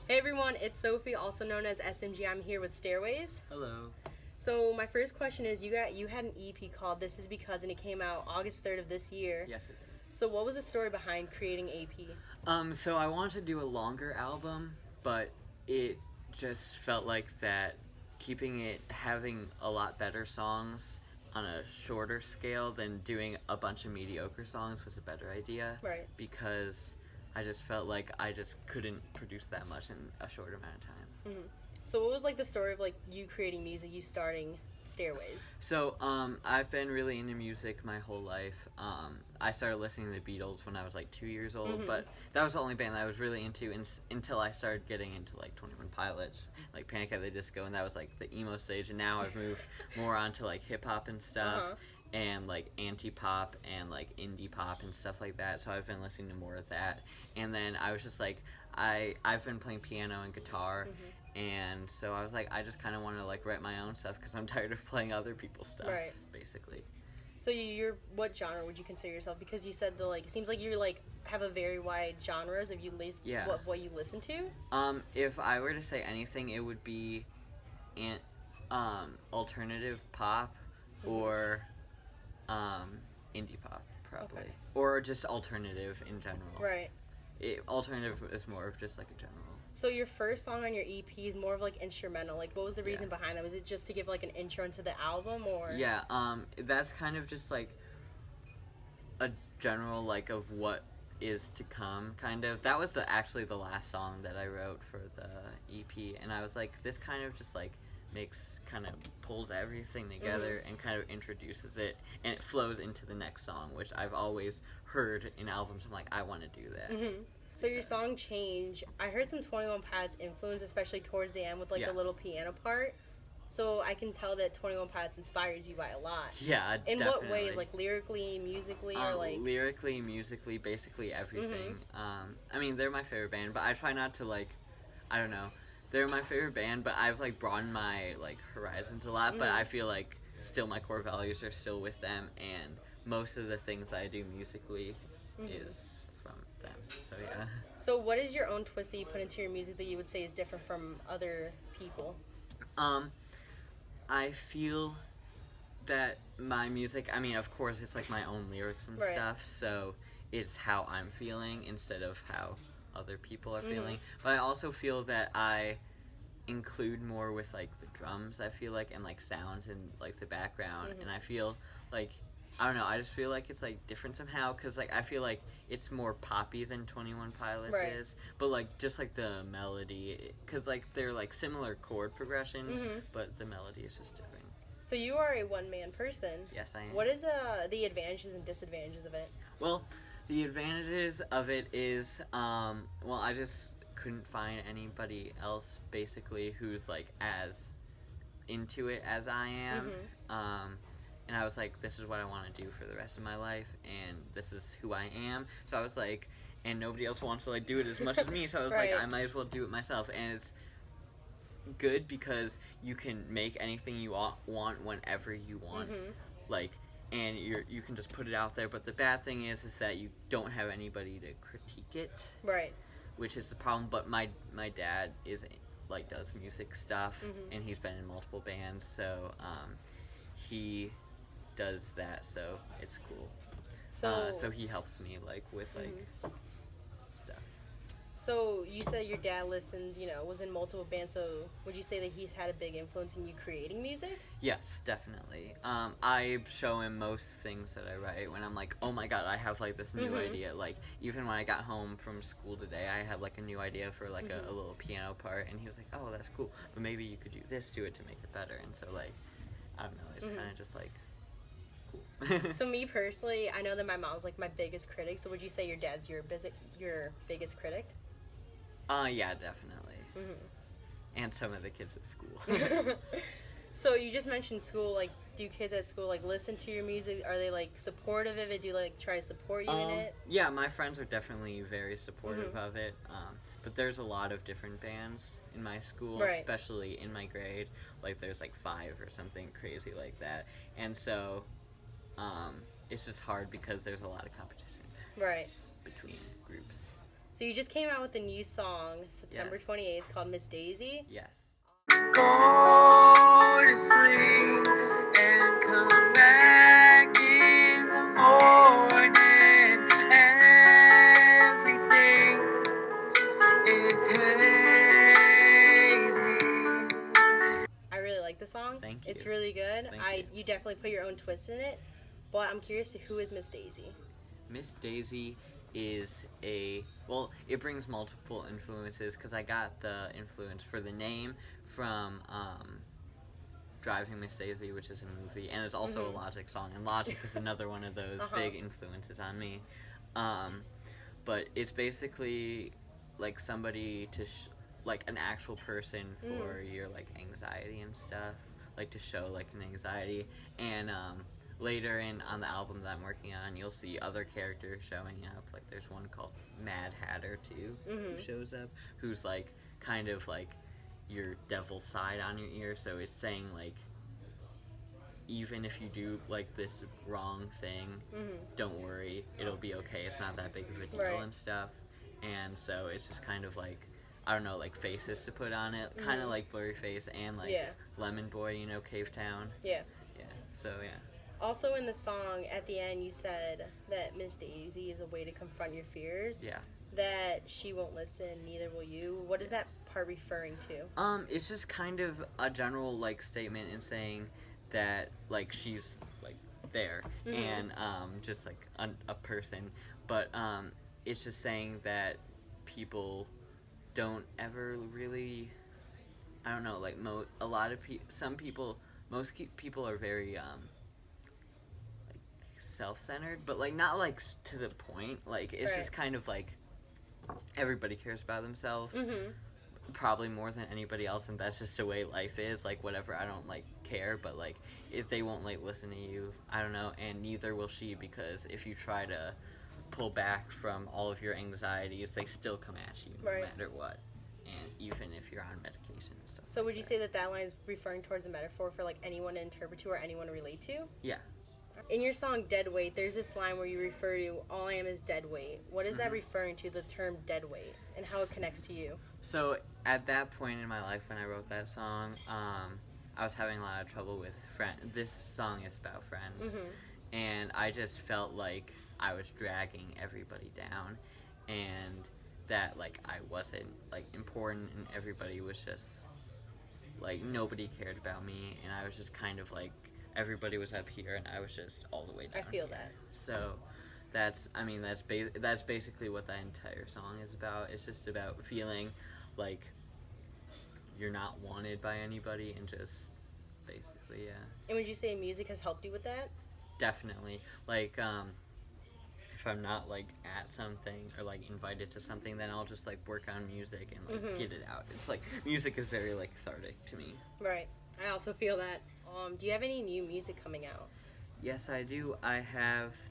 Hey everyone, it's Sophie, also known as SMG. I'm here with Stairwayz. Hello. So my first question is, you had an EP called "This Is Because," and it came out August 3rd of this year. Yes, it is. So what was the story behind creating AP? So I wanted to do a longer album, but it just felt like that keeping it having a lot better songs on a shorter scale than doing a bunch of mediocre songs was a better idea. Right. Because I just felt like I just couldn't produce that much in a short amount of time. Mm-hmm. So what was like the story of like you creating music, you starting Stairwayz? So I've been really into music my whole life. I started listening to the Beatles when I was like 2 years old, but that was the only band that I was really into until I started getting into like 21 Pilots, like Panic at the Disco, and that was like the emo stage. And now I've moved more onto like hip hop and stuff. And like anti-pop and like indie pop and stuff like that, so I've been listening to more of that. And then I was just like, I've been playing piano and guitar, and so I was like, I just kind of want to like write my own stuff because I'm tired of playing other people's stuff, basically. So you're what genre would you consider yourself? Because you said it seems like you like have a very wide genres of what you listen to. If I were to say anything, it would be alternative pop or indie pop, probably. Okay. Or just alternative in general. Right. Alternative is more of just like a general. So your first song on your EP is more of like instrumental. Like, what was the reason behind that? Was it just to give like an intro into the album, or? Yeah, that's kind of just like a general like of what is to come, kind of. That was actually the last song that I wrote for the EP, and I was like, this kind of just like pulls everything together and kind of introduces it, and it flows into the next song, which I've always heard in albums. I'm like, I want to do that. So your song Change, I heard some 21 Pilots influence, especially towards the end with like the little piano part. So I can tell that 21 Pilots inspires you by a lot. Yeah, in definitely. what ways? Like lyrically, musically, or like? Lyrically, musically, basically everything. I mean, they're my favorite band, but I try not to like, I don't know. They're my favorite band, but I've like broadened my like horizons a lot. But I feel like still my core values are still with them, and most of the things that I do musically is from them. So yeah. So what is your own twist that you put into your music that you would say is different from other people? I feel that my music, I mean, of course, it's like my own lyrics and stuff, so it's how I'm feeling instead of how other people are feeling. But I also feel that I include more with like the drums, I feel like, and like sounds and like the background, and I feel like, I don't know, I just feel like it's like different somehow, because like I feel like it's more poppy than 21 Pilots is, but like just like the melody, because like they're like similar chord progressions, but the melody is just different. So you are a one-man person. Yes, I am. What is the advantages and disadvantages of it? Well, the advantages of it is, well, I just couldn't find anybody else basically who's like as into it as I am. And I was like, this is what I want to do for the rest of my life, and this is who I am. So I was like, and nobody else wants to like do it as much as me, so I was like, I might as well do it myself. And it's good because you can make anything you want whenever you want. Like, and you can just put it out there. But the bad thing is that you don't have anybody to critique it. Right. Which is the problem. But my dad does music stuff, and he's been in multiple bands, so he does that, so it's cool. So he helps me like with like stuff. So you said your dad listens, was in multiple bands, so would you say that he's had a big influence in you creating music? Yes, definitely. I show him most things that I write when I'm like, oh my god, I have like this new idea. Like, even when I got home from school today, I had like a new idea for like a little piano part, and he was like, oh, that's cool, but maybe you could do this to it to make it better. And so like, I don't know, it's kind of just like cool. So me personally, I know that my mom's like my biggest critic, so would you say your dad's your biggest critic? Yeah, definitely. And some of the kids at school. So you just mentioned school. Like, do kids at school like listen to your music? Are they like supportive of it? Do like try to support you in it? Yeah, my friends are definitely very supportive of it. But there's a lot of different bands in my school, especially in my grade. Like, there's like 5 or something crazy like that. And so it's just hard because there's a lot of competition between groups. So you just came out with a new song September 28th called Miss Daisy. Yes. Go to sleep and come back in the morning. Everything is hazy. I really like the song. Thank you. It's really good. Thank you. You definitely put your own twist in it. But I'm curious to who is Miss Daisy? Miss Daisy is it brings multiple influences because I got the influence for the name from Driving Miss Daisy, which is a movie, and it's also a Logic song, and Logic is another one of those big influences on me. But it's basically like somebody to like an actual person for your like anxiety and stuff, like to show like an anxiety. And later on the album that I'm working on, you'll see other characters showing up. Like there's one called Mad Hatter too, who shows up, who's like kind of like your devil side on your ear. So it's saying like, even if you do like this wrong thing, don't worry, it'll be okay. It's not that big of a deal and stuff. And so it's just kind of like, I don't know, like faces to put on it, kind of like Blurry Face and like Lemon Boy, you know, Cave Town. Yeah. So yeah. Also in the song, at the end, you said that Miss Daisy is a way to confront your fears. Yeah. That she won't listen, neither will you. What is that part referring to? It's just kind of a general like statement in saying that like she's like there and just like a person, but it's just saying that people don't ever really, I don't know, like most people are very like self-centered, but like not like to the point. Like it's just kind of like everybody cares about themselves. Probably more than anybody else, and that's just the way life is. Like whatever, I don't like care, but like if they won't like listen to you, I don't know, and neither will she, because if you try to pull back from all of your anxieties, they still come at you no matter what, and even if you're on medication and stuff. So would you say that line is referring towards a metaphor for like anyone to interpret to or anyone to relate to? Yeah. In your song Dead Weight, there's this line where you refer to all I am is dead weight. What is that referring to, the term dead weight, and how it connects to you? So at that point in my life when I wrote that song, I was having a lot of trouble with friends. This song is about friends, and I just felt like I was dragging everybody down, and that like I wasn't like important, and everybody was just like, nobody cared about me, and I was just kind of like, everybody was up here and I was just all the way down. I feel here. that. So that's basically what that entire song is about. It's just about feeling like you're not wanted by anybody, and just basically, yeah. And would you say music has helped you with that? Definitely. Like if I'm not like at something or like invited to something, then I'll just like work on music and like get it out. It's like music is very like cathartic to me. Right. I also feel that. Do you have any new music coming out? Yes, I do.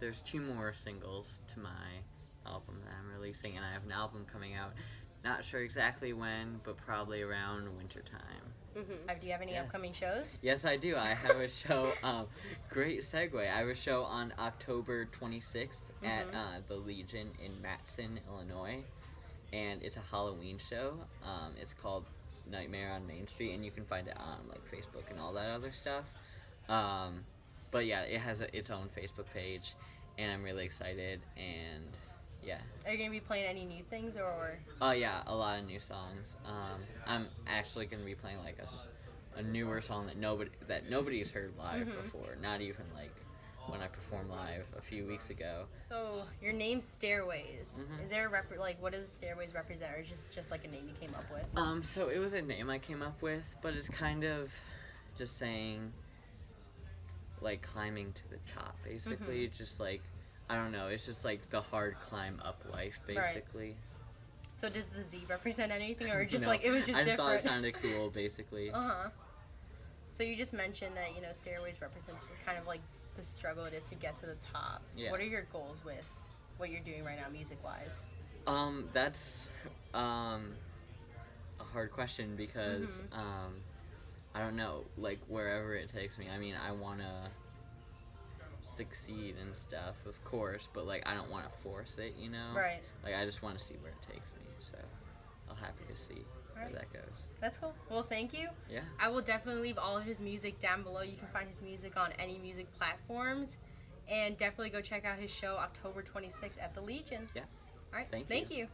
There's 2 more singles to my album that I'm releasing, and I have an album coming out. Not sure exactly when, but probably around wintertime. Do you have any upcoming shows? Yes, I do. I have a show, great segue. I have a show on October 26th at the Legion in Matson, Illinois, and it's a Halloween show. It's called Nightmare on Main Street, and you can find it on like Facebook and all that other stuff. But yeah, it has its own Facebook page, and I'm really excited. And yeah. Are you gonna be playing any new things or? Yeah, a lot of new songs. I'm actually gonna be playing like a newer song that nobody's heard live before. Not even like when I performed live a few weeks ago. So your name's Stairwayz. Is there what does Stairwayz represent, or just like a name you came up with? So it was a name I came up with, but it's kind of just saying like climbing to the top, basically. Just like, I don't know, it's just like the hard climb up life, basically. Right. So does the Z represent anything, or just No, like it was just I different? thought it sounded cool, basically. So you just mentioned that Stairwayz represents kind of like the struggle it is to get to the top. Yeah. What are your goals with what you're doing right now, music-wise? That's a hard question because I don't know, like wherever it takes me. I mean, I want to succeed and stuff, of course, but like I don't want to force it, you know? Right. Like I just want to see where it takes me, so I'll happy to see where that goes. That's cool. Well, thank you. Yeah. I will definitely leave all of his music down below. You can find his music on any music platforms. And definitely go check out his show October 26th at the Legion. Yeah. All right. Thank Thank you. you.